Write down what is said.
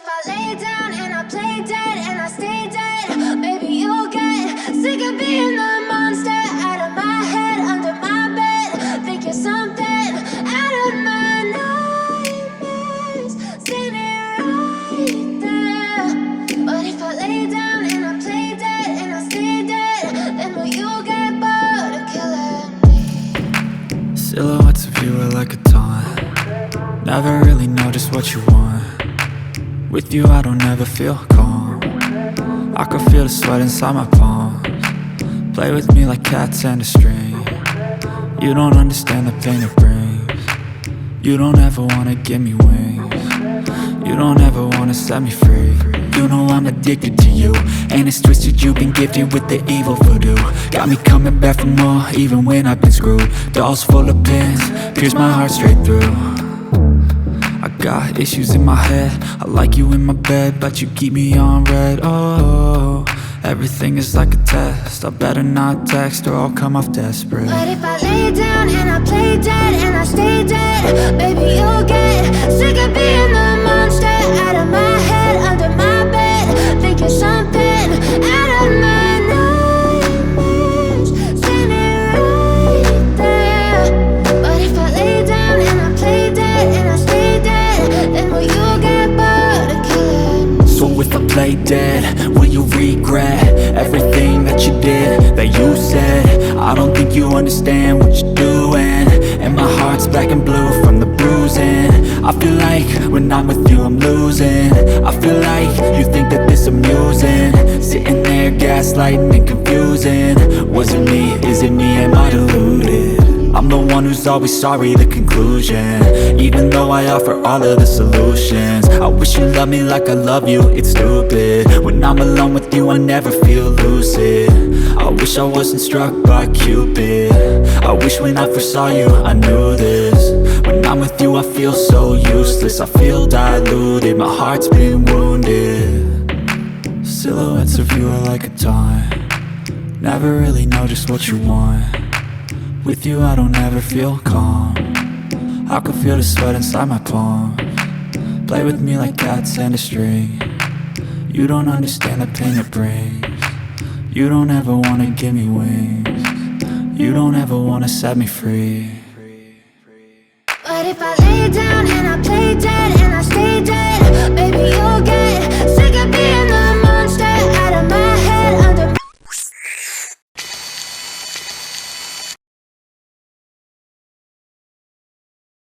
if I lay down and I play dead and I stay dead, maybe you'll get sick of being the monster out of my head, under my bed. Think you're something out of my nightmares, standing right there. But if I lay down and I play dead and I stay dead, then will you get bored of killing me? Silhouettes of you are like a taunt. Never really know just what you want. With you I don't ever feel calm. I can feel the sweat inside my palms. Play with me like cats and a string. You don't understand the pain it brings. You don't ever wanna give me wings. You don't ever wanna set me free. You know I'm addicted to you, and it's twisted, you've been gifted with the evil voodoo. Got me coming back for more, even when I've been screwed. Dolls full of pins, pierce my heart straight through. I got issues in my head, I like you in my bed, but you keep me on red. Oh, everything is like a test, I better not text or I'll come off desperate. But if I lay down and I play dead and I stay dead, baby you'll get sick of being the monster out of my head, under my bed. Think you're something out of my nightmares, standing right there. But if I lay down and I play dead and I stay dead, then will you get bored of killing me? So if I play dead, will you regret everything that you did, that you said? I don't think you understand what you're doing, and my heart's black and blue from the bruising. I feel like when I'm with you I'm losing. I feel like you think that this amusing, sitting there gaslighting and confusing. Was it me? Is it me? Am I deluded? I'm the one who's always sorry, the conclusion, even though I offer all of the solutions. I wish you loved me like I love you, it's stupid. When I'm alone with you I never feel lucid. I wish I wasn't struck by Cupid. I wish when I first saw you I knew this. When I'm with you I feel so useless, I feel diluted, my heart's been wounded. Silhouettes of you are like a taunt. Never really know just what you want. With you I don't ever feel calm. I can feel the sweat inside my palms. Play with me like cats and a string. You don't understand the pain it brings. You don't ever wanna give me wings. You don't ever wanna set me free. But if I lay down and I play dead and I stay dead, baby you'll get